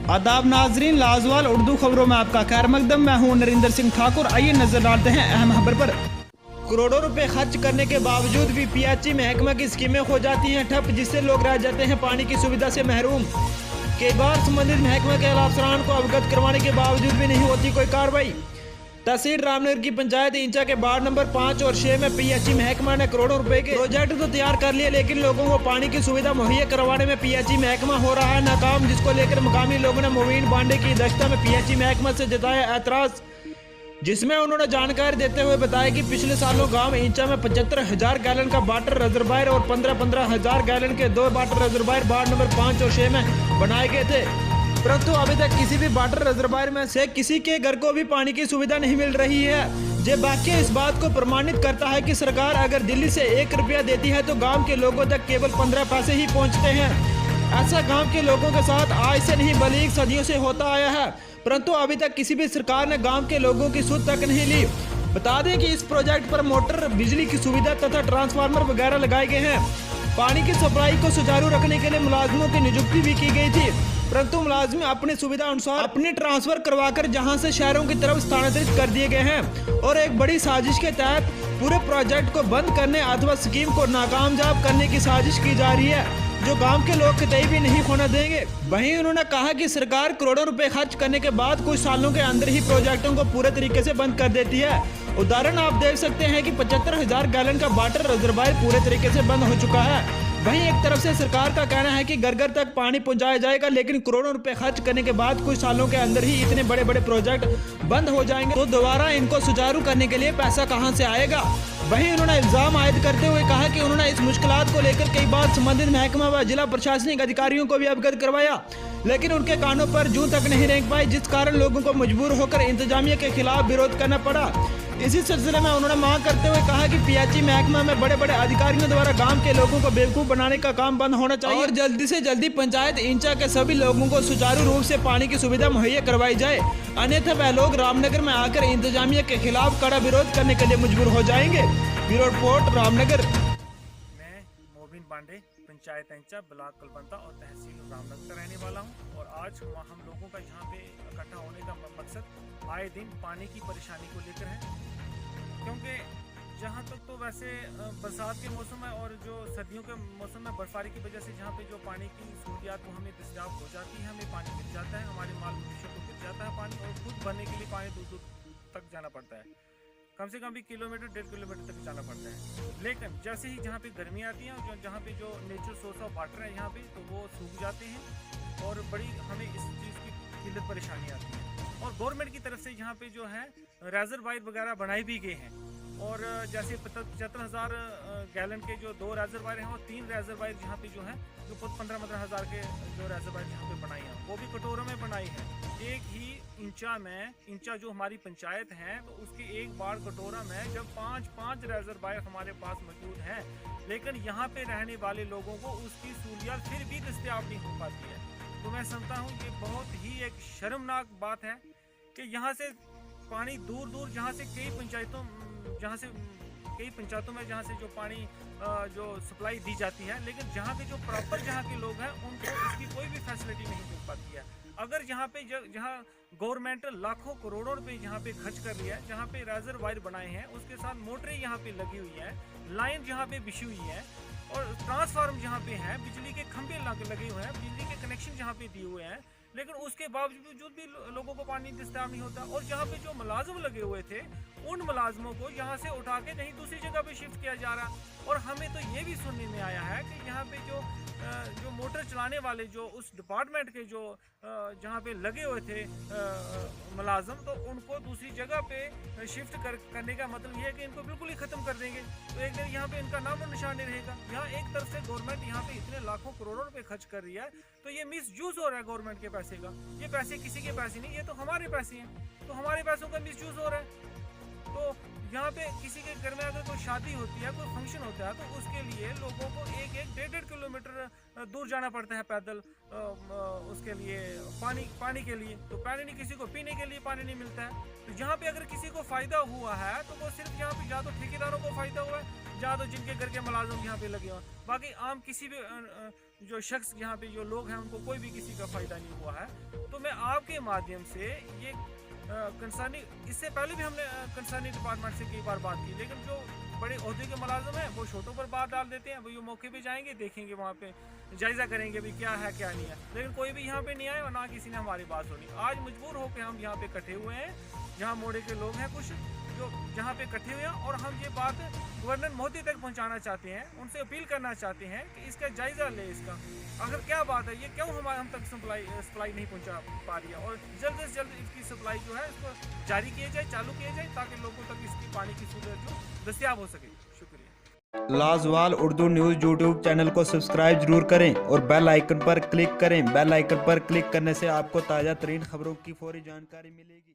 आदाब नाजरीन, लाजवाल उर्दू खबरों में आपका खैर मकदम। मैं हूं नरेंद्र सिंह ठाकुर। आइए नजर डालते हैं अहम खबर पर। करोड़ों रुपए खर्च करने के बावजूद भी पीएचई महकमा की स्कीमें हो जाती हैं ठप, जिससे लोग रह जाते हैं पानी की सुविधा से महरूम। कई बार संबंधित महकमा के अफसरान को अवगत करवाने के बावजूद भी नहीं होती कोई कार्रवाई। तहसील रामनगर की पंचायत इंचा के वार्ड नंबर 5 और 6 में पीएचई महकमा ने करोड़ों रुपए के प्रोजेक्ट तो तैयार कर लिए, लेकिन लोगों को पानी की सुविधा मुहैया करवाने में पीएचई महकमा हो रहा है नाकाम, जिसको लेकर मकामी लोगों ने मोवीन बांडे की अध्यक्षता में पीएचई महकमा से जताया एतराज, जिसमें उन्होंने जानकारी देते हुए बताया कि पिछले सालों गांव इंचा में 75,000 गैलन का वाटर रिजर्वायर और 15,000 गैलन के 2 वाटर रिजर्वायर वार्ड नंबर 5 और 6 में बनाए गए थे, परंतु अभी तक किसी भी वाटर रिजर्वायर में से किसी के घर को भी पानी की सुविधा नहीं मिल रही है। ये वाक्य इस बात को प्रमाणित करता है कि सरकार अगर दिल्ली से 1 रुपया देती है तो गांव के लोगों तक केवल 15 पैसे ही पहुंचते हैं। ऐसा गांव के लोगों के साथ आज से नहीं बल्कि सदियों से होता आया है, परंतु अभी तक किसी भी सरकार ने गांव के लोगों की सुध तक नहीं ली। बता दें कि इस प्रोजेक्ट पर मोटर, बिजली की सुविधा तथा ट्रांसफार्मर वगैरह लगाए गए हैं। पानी की सप्लाई को सुचारू रखने के लिए मुलाजिमों की नियुक्ति भी की गई थी, परंतु मुलाजिम अपनी सुविधा अनुसार अपनी ट्रांसफर करवाकर जहां से शहरों की तरफ स्थानांतरित कर दिए गए हैं और एक बड़ी साजिश के तहत पूरे प्रोजेक्ट को बंद करने अथवा स्कीम को नाकामयाब करने की साजिश की जा रही है, जो गांव के लोग कतई भी नहीं होने देंगे। वहीं उन्होंने कहा कि सरकार करोड़ों रुपए खर्च करने के बाद कुछ सालों के अंदर ही प्रोजेक्टों को पूरे तरीके से बंद कर देती है। उदाहरण आप देख सकते हैं कि 75,000 गैलन का वाटर रिजर्वायर पूरे तरीके से बंद हो चुका है। वहीं एक तरफ से सरकार का कहना है कि घर घर तक पानी पहुंचाया जाएगा, लेकिन करोड़ों रुपए खर्च करने के बाद कुछ सालों के अंदर ही इतने बड़े बड़े प्रोजेक्ट बंद हो जाएंगे, तो दोबारा इनको सुचारू करने के लिए पैसा कहां से आएगा। वहीं उन्होंने इल्जाम आयद करते हुए कहा कि उन्होंने इस मुश्किलात को लेकर कई बार संबंधित महकमा व जिला प्रशासनिक अधिकारियों को भी अवगत करवाया, लेकिन उनके कानों पर जूं तक नहीं रेंग पाई, जिस कारण लोगों को मजबूर होकर इंतजामिया के खिलाफ विरोध करना पड़ा। इसी सिलसिले में उन्होंने मांग करते हुए कहा कि पीएचई महकमा में बड़े बड़े अधिकारियों द्वारा गांव के लोगों को बेवकूफ बनाने का काम बंद होना चाहिए और जल्दी से जल्दी पंचायत इंचा के सभी लोगों को सुचारू रूप से पानी की सुविधा मुहैया करवाई जाए, अन्यथा वह लोग रामनगर में आकर इंतजामिया के खिलाफ कड़ा विरोध करने के लिए मजबूर हो जाएंगे। Bureau report Ramnagar. मैं मोबिन बांडे, पंचायत इंचा, ब्लॉक कलबंता और तहसील रामनगर का रहने वाला हूं और आज हम लोगों का यहाँ पे इकट्ठा होने का मकसद आए दिन पानी की परेशानी को लेकर है, क्योंकि जहाँ तक तो वैसे बरसात के मौसम में और जो सर्दियों के मौसम में बर्फबारी की वजह से जहाँ पे जो पानी की सहूलियात वो हमें दस्तियाब हो जाती है, हमें पानी मिल जाता है, हमारे माल मवेशियों को मिल जाता है पानी, और खुद भरने के लिए पानी दूर दूर तक जाना पड़ता है, कम से कम भी किलोमीटर 1.5 किलोमीटर तक जाना पड़ता है। लेकिन जैसे ही जहाँ पे गर्मी आती है और जहाँ पे जो नेचुरल सोर्स ऑफ वाटर है यहाँ पे, तो वो सूख जाते हैं और बड़ी हमें इस चीज़ की किल्लत परेशानी आती है। और गवर्नमेंट की तरफ से यहाँ पे जो है रिजर्वायर वगैरह बनाए भी गए हैं, और जैसे 75,000 गैलन के जो 2 रिजर्वायर हैं और 3 रिजर्वायर यहाँ पे जो है जो 15,000 के जो रिजर्वायर यहाँ पे बनाई हैं वो भी कटोरों में बनाई है। एक ही इंचा में, इंचा जो हमारी पंचायत है, तो उसके एक बार कटोरा में जब 5 रिजर्वायर हमारे पास मौजूद हैं, लेकिन यहाँ पे रहने वाले लोगों को उसकी सहूलियत फिर भी दस्तियाब नहीं हो पाती है। तो मैं समझता हूँ ये बहुत ही एक शर्मनाक बात है कि यहाँ से पानी दूर दूर जहाँ से कई पंचायतों में जहाँ से जो पानी जो सप्लाई दी जाती है, लेकिन जहाँ के जो प्रॉपर जहाँ के लोग हैं उनको इसकी कोई भी फैसिलिटी नहीं मिल पाती है। अगर जहाँ पे जहाँ गवर्नमेंट लाखों करोड़ों रुपए यहाँ पे खर्च कर रही है, जहाँ पे रिजर्वायर बनाए हैं, उसके साथ मोटरें यहाँ पे लगी हुई हैं, लाइन जहाँ पे बिछी हुई है और ट्रांसफार्मर जहाँ पे है, बिजली के खंभे लगे हुए हैं, बिजली के कनेक्शन जहाँ पे दिए हुए हैं, लेकिन उसके बावजूद भी लोगों को पानी दस्तियाब नहीं होता। और जहाँ पे जो मुलाजिम लगे हुए थे, उन मुलाजिमों को यहाँ से उठा के कहीं दूसरी जगह पे शिफ्ट किया जा रहा। और हमें तो ये भी सुनने में आया है कि यहाँ पे जो मोटर चलाने वाले जो उस डिपार्टमेंट के जो जहाँ पे लगे हुए थे मुलाजिम, तो उनको दूसरी जगह पे शिफ्ट करने का मतलब ये है कि इनको बिल्कुल ही ख़त्म कर देंगे, तो एक दिन यहाँ पे इनका नाम और निशान नहीं रहेगा। यहाँ एक तरफ से गवर्नमेंट यहाँ पे इतने लाखों करोड़ों रुपए खर्च कर रही है, तो ये मिसयूज हो रहा है गवर्नमेंट के पैसे का। ये पैसे किसी के पैसे नहीं, ये तो हमारे पैसे हैं, तो हमारे पैसों का मिसयूज हो रहा है। तो यहाँ पे किसी के घर में अगर कोई शादी होती है, कोई फंक्शन होता है, तो उसके लिए लोगों को 1-1, 1.5 किलोमीटर दूर जाना पड़ता है पैदल उसके लिए पानी के लिए। तो पानी नहीं, किसी को पीने के लिए पानी नहीं मिलता है। तो यहाँ पे अगर किसी को फ़ायदा हुआ है तो वो सिर्फ यहाँ पे या तो ठेकेदारों को फ़ायदा हुआ है, या तो जिनके घर के मुलाजिम यहाँ पे लगे हुए। बाकी आम किसी भी जो शख्स यहाँ पे जो लोग हैं उनको कोई भी किसी का फ़ायदा नहीं हुआ है। तो मैं आपके माध्यम से ये कंसर्नी, इससे पहले भी हमने कंसर्नी डिपार्टमेंट से कई बार बात की, लेकिन जो बड़े ओहदे के मुलाजिम हैं वो छोटों पर बात डाल देते हैं। वो मौके पे जाएंगे, देखेंगे, वहाँ पे जायज़ा करेंगे भी क्या है क्या नहीं है, लेकिन कोई भी यहाँ पे नहीं आया और ना किसी ने हमारी बात सुनी। आज मजबूर होकर हम यहाँ पे इकट्ठे हुए हैं, जहाँ मोड़े के लोग हैं कुछ जो जहाँ पे इकट्ठे हुए हैं, और हम ये बात गवर्नर मोदी तक पहुँचाना चाहते हैं, उनसे अपील करना चाहते हैं कि इसका जायज़ा ले, इसका अगर क्या बात है, ये क्यों हम तक सप्लाई नहीं पहुँचा पा रही है, और जल्द से जल्द इसकी सप्लाई जो है इसको जारी किया जाए, चालू किया जाए, ताकि लोगों तक इसकी पानी की सहूलियत जो दस्तियाब हो सके। शुक्रिया। लाजवाल उर्दू न्यूज़ यूट्यूब चैनल को सब्सक्राइब जरूर करें और बेल आइकन पर क्लिक करें। बेल आइकन पर क्लिक करने से आपको ताज़ा तरीन खबरों की फौरी जानकारी मिलेगी।